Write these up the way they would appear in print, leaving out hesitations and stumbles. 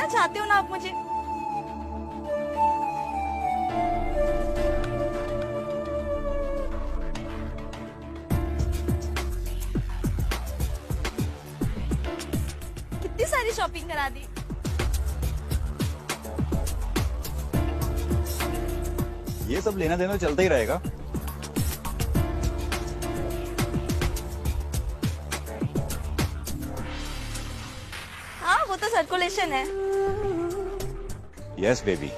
कितना चाहते हो ना आप मुझे। कितनी सारी शॉपिंग करा दी। ये सब लेना देना चलता ही रहेगा। हाँ वो तो सर्कुलेशन है। यस बेबी,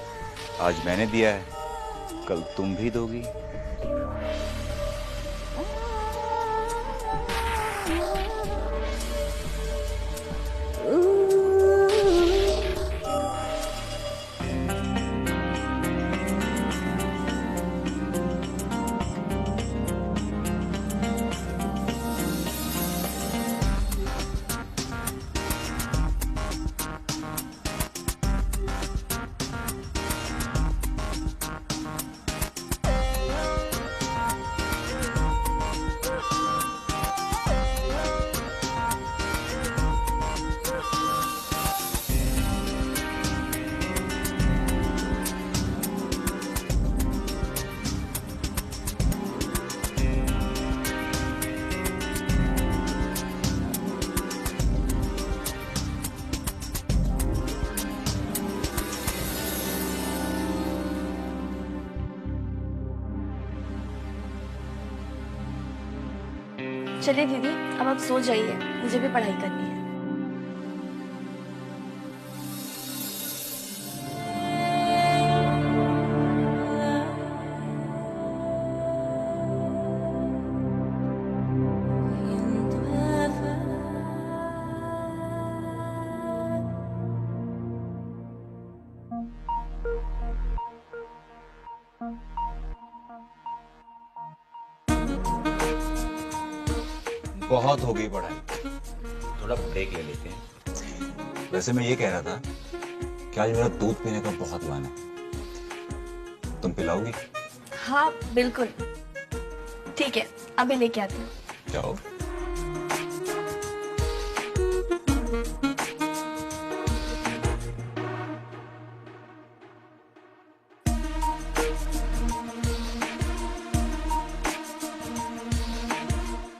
आज मैंने दिया है, कल तुम भी दोगी। चलिए दीदी, अब आप सो जाइए, मुझे भी पढ़ाई करनी है। बहुत हो गई पढ़ाई, थोड़ा ब्रेक ले लेते हैं। वैसे मैं ये कह रहा था कि आज मेरा दूध पीने का बहुत मन है, तुम पिलाओगी? हाँ बिल्कुल, ठीक है, अभी लेके आती हूँ। जाओ।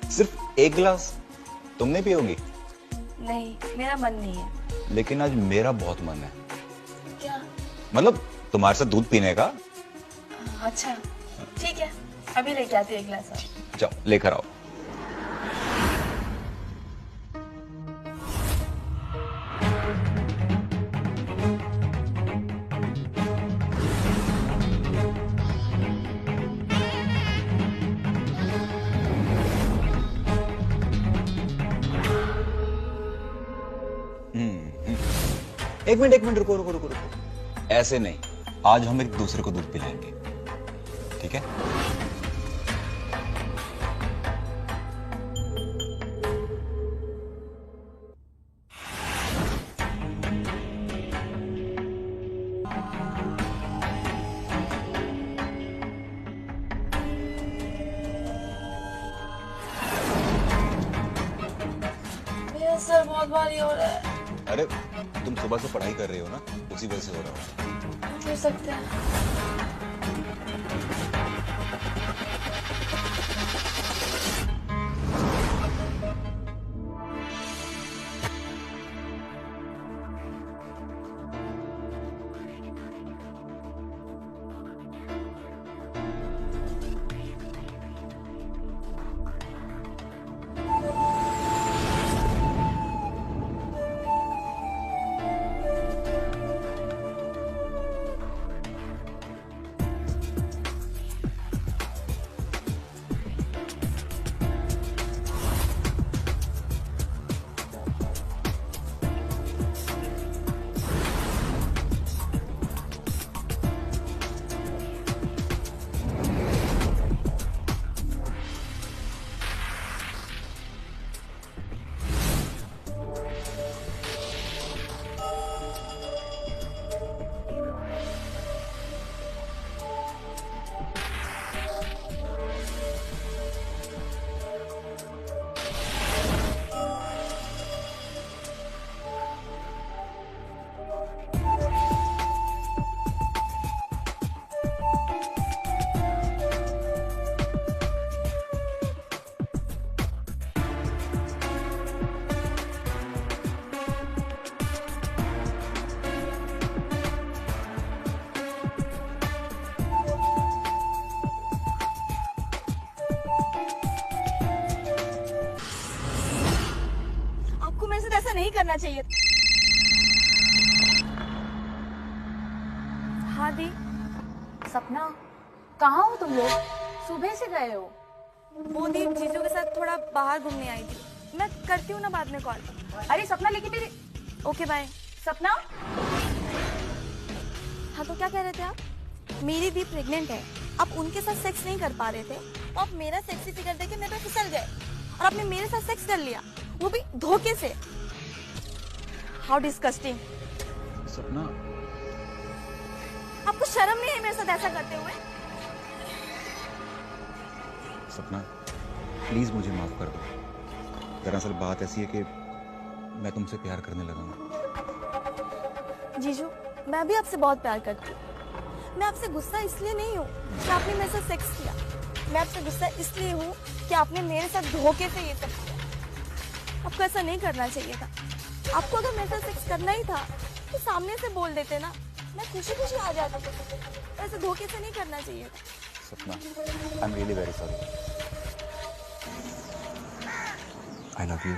सिर्फ एक गिलास? तुम नहीं पियोगी? नहीं, मेरा मन नहीं है। लेकिन आज मेरा बहुत मन है। क्या? मतलब तुम्हारे साथ दूध पीने का। अच्छा ठीक है, अभी लेके आती हूँ एक गिलास और। जाओ लेकर आओ। एक मिनट रुको रुको रुको रुको। ऐसे नहीं, आज हम एक दूसरे को दूध पिलाएंगे, ठीक है? मेरा सर बहुत भारी हो रहा है। अरे तुम सुबह से पढ़ाई कर रहे हो ना, उसी वजह से हो रहा है। हो सकता है। ऐसा नहीं करना चाहिए। हाँ दी। सपना, कहाँ हो तुम लोग? सुबह से गए हो। वो दी जीजू के साथ थोड़ा बाहर घूमने आई थी। मैं करती हूँ ना बाद में कॉल। अरे सपना, लेकिन मेरी ओके बाय। सपना। हाँ तो क्या कह रहे थे आप? मेरी दी प्रेग्नेंट है, आप उनके साथ सेक्स नहीं कर पा रहे थे तो आप मेरा सेक्सी फिगर देके मेरे पे फिसल गए और आपने मेरे साथ सेक्स कर लिया, वो भी धोखे से। How disgusting. सपना, आपको शर्म नहीं है मेरे साथ ऐसा करते हुए? सपना प्लीज मुझे माफ कर दो। दरअसल बात ऐसी है कि मैं तुमसे प्यार करने लगा हूँ। जीजू, मैं भी आपसे बहुत प्यार करती हूँ। मैं आपसे गुस्सा इसलिए नहीं हूँ कि आपने मेरे साथ सेक्स किया, मैं आपसे गुस्सा इसलिए हूँ कि आपने मेरे साथ धोखे से ये सब किया। आपको ऐसा नहीं करना चाहिए था। आपको अगर मेरे साथ सेक्स करना ही था तो सामने से बोल देते ना, मैं खुशी खुशी आ जाती। ऐसे धोखे से नहीं करना चाहिए था। सपना, I am really very sorry. I love you.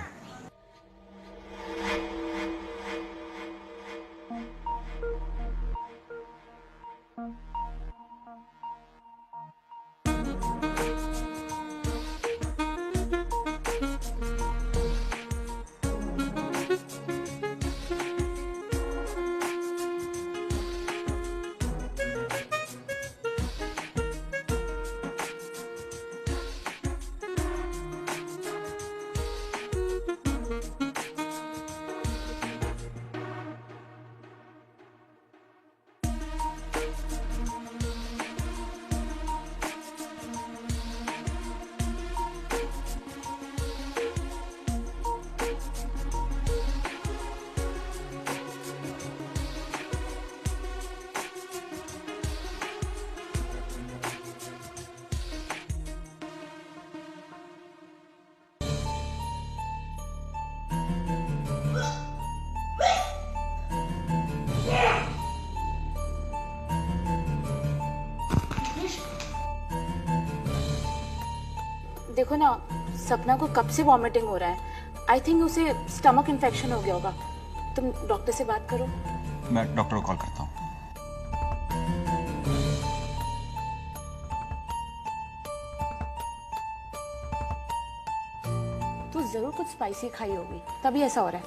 देखो ना, सपना को कब से वॉमिटिंग हो रहा है। आई थिंक उसे स्टमक इन्फेक्शन हो गया होगा। तुम डॉक्टर से बात करो। मैं डॉक्टर को कॉल करता हूँ। तू जरूर कुछ स्पाइसी खाई होगी, तभी ऐसा हो रहा है।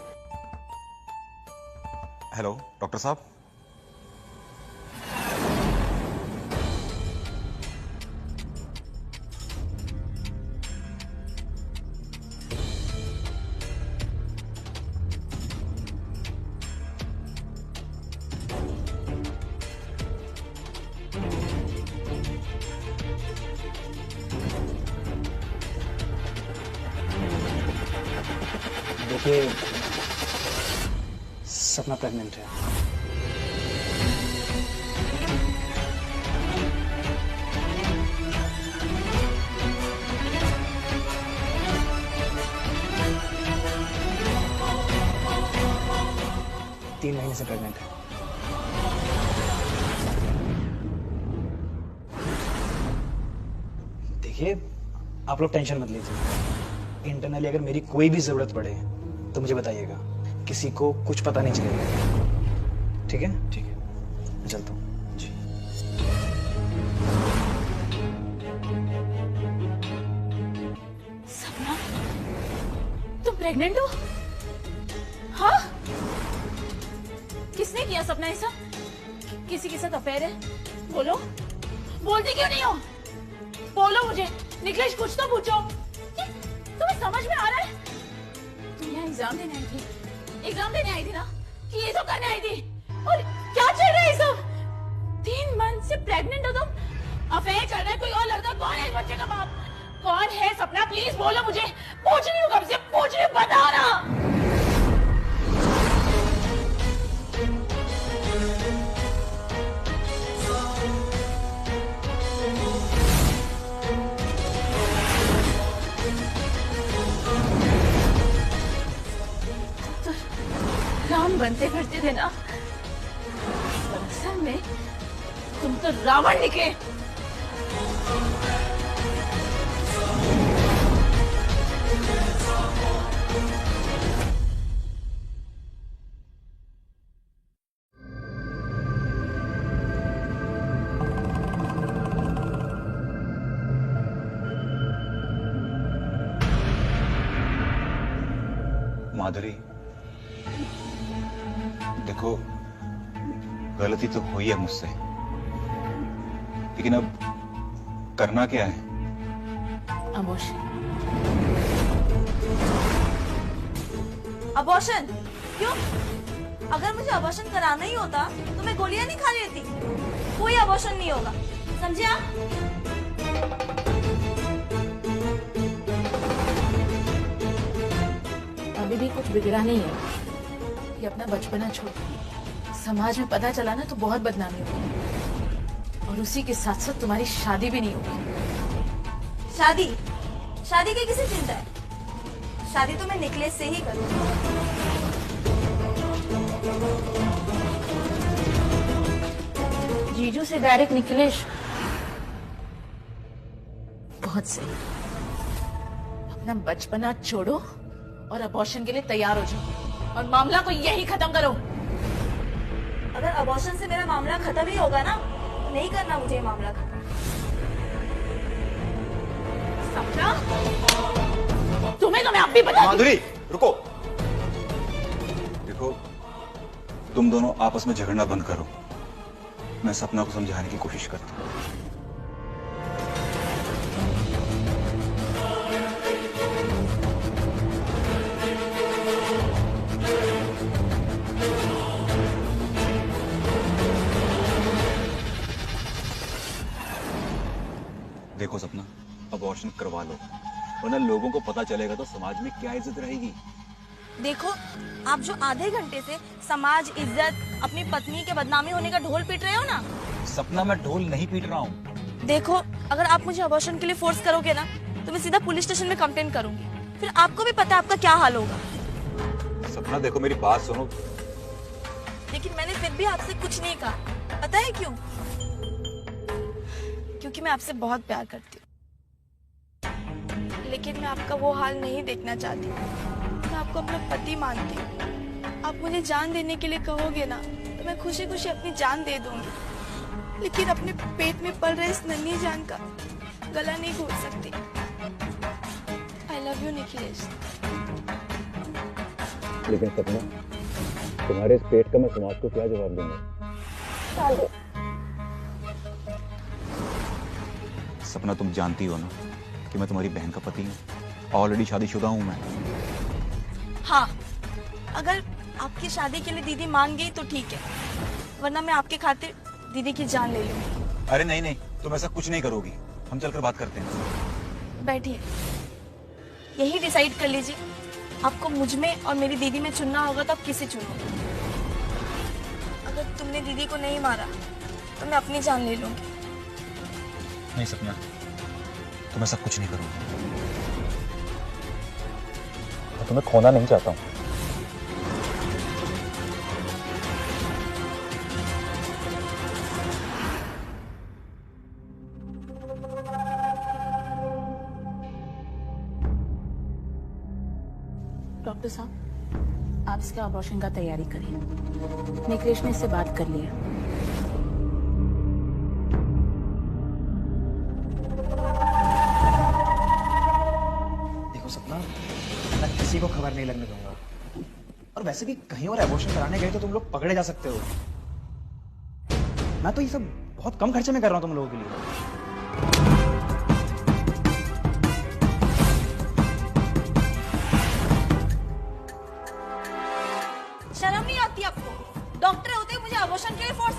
हेलो डॉक्टर साहब। देखिए, सपना प्रेग्नेंट है। तीन महीने से प्रेग्नेंट है। देखिए, आप लोग टेंशन मत लीजिए। इंटरनली अगर मेरी कोई भी जरूरत पड़े तो मुझे बताइएगा, किसी को कुछ पता नहीं चलेगा। ठीक है? ठीक है, मैं चलता हूँ। जी। सपना, तुम प्रेग्नेंट हो? हाँ? किसने किया सपना ऐसा? किसी के साथ अफेयर है? बोलो, बोलती क्यों नहीं हो? बोलो मुझे, निकलेश कुछ तो पूछो। तुम्हें समझ में आ रहा है? तुम यहाँ एग्जाम देने आई थी, एग्जाम देने आई थी ना, कि ये तो करने आई थी? और क्या चल रहा है सब? 3 मंथ से प्रेग्नेंट हो तुम, अफेयर चल रहा है, कोई और लड़का? कौन है इस बच्चे का बाप? कौन है? सपना प्लीज बोलो मुझे, पूछ रही हूँ कब से, पूछ रही हूँ, बताओ ना। राम बनते फिरते थे ना, असल में तुम तो रावण निकले। माधुरी, देखो गलती तो हुई है मुझसे, लेकिन अब करना क्या है? अबॉर्शन? क्यों? अगर मुझे अबॉर्शन कराना ही होता तो मैं गोलियां नहीं खा लेती। कोई अबॉर्शन नहीं होगा, समझे आप? अभी भी कुछ बिगड़ा नहीं है। ये अपना बचपना छोड़, समाज में पता चला ना तो बहुत बदनामी होगी, और उसी के साथ साथ तुम्हारी शादी भी नहीं होगी। शादी? शादी की किसी चिंता है? शादी तो मैं निकलेश से ही करूंगी। जीजू से डायरेक्ट निकलेश? बहुत सही। अपना बचपना छोड़ो और अबॉर्शन के लिए तैयार हो जाओ और मामला को यही खत्म करो। अगर अबॉर्शन से मेरा मामला खत्म ही होगा ना, तो नहीं करना मुझे ये मामला खत्म। समझा? तुम्हें तो मैं अब भी बता दूं। माधुरी रुको, देखो तुम दोनों आपस में झगड़ना बंद करो। मैं सपना को समझाने की कोशिश करता हूँ। देखो सपना, अबॉर्शन करवा लो, वरना लोगों को पता चलेगा तो समाज में क्या इज्जत रहेगी। देखो, आप जो आधे घंटे से समाज, इज्जत, अपनी पत्नी के बदनामी होने का ढोल पीट रहे हो ना। सपना मैं ढोल नहीं पीट रहा हूँ। देखो, अगर आप मुझे अबॉर्शन के लिए फोर्स करोगे ना, तो मैं सीधा पुलिस स्टेशन में कंप्लेंट करूंगी। फिर आपको भी पता है आपका क्या हाल होगा। सपना देखो मेरी बात सुनो। लेकिन मैंने फिर भी आपसे कुछ नहीं कहा, पता है क्यों? क्योंकि मैं आपसे बहुत प्यार करती हूँ, लेकिन मैं आपका वो हाल नहीं देखना चाहती। मैं आपको अपना पति मानती हूँ। आप मुझे जान देने के लिए कहोगे ना, तो मैं खुशी खुशी अपनी जान दे दूंगी, लेकिन अपने पेट में पल रहे इस नन्ही जान का गला नहीं घोट सकती। I love you Nikhilesh. लेकिन सपना, तुम्हारे इस पेट का मैं समाज को क्या जवाब दूंगा? सपना तुम जानती हो ना कि मैं तुम्हारी बहन का पति हूँ, ऑलरेडी शादीशुदा हूँ मैं। हाँ, अगर आपकी शादी के लिए दीदी मान गई तो ठीक है, वरना मैं आपके खातिर दीदी की जान ले लूंगी। अरे नहीं नहीं, तुम ऐसा कुछ नहीं करोगी। हम चलकर बात करते हैं। बैठिए, यही डिसाइड कर लीजिए, आपको मुझ में और मेरी दीदी में चुनना होगा तो आप किसे चुनोगे? अगर तुमने दीदी को नहीं मारा तो मैं अपनी जान ले लूंगी। नहीं सपना, तुम ऐसा कुछ नहीं करोगी। मैं तुम्हें खोना नहीं चाहता हूँ। डॉक्टर साहब, आप इसका अबॉर्शन का तैयारी करिए। निकलेश ने इससे बात कर लिया। देखो सपना, मैं किसी को खबर नहीं लगने दूंगा। और वैसे भी कहीं और एबॉर्शन कराने गए तो तुम लोग पकड़े जा सकते हो। मैं तो ये सब बहुत कम खर्चे में कर रहा हूँ तुम लोगों के लिए। शर्म नहीं आती आपको? डॉक्टर होते मुझे अबॉर्शन के लिए फोर्स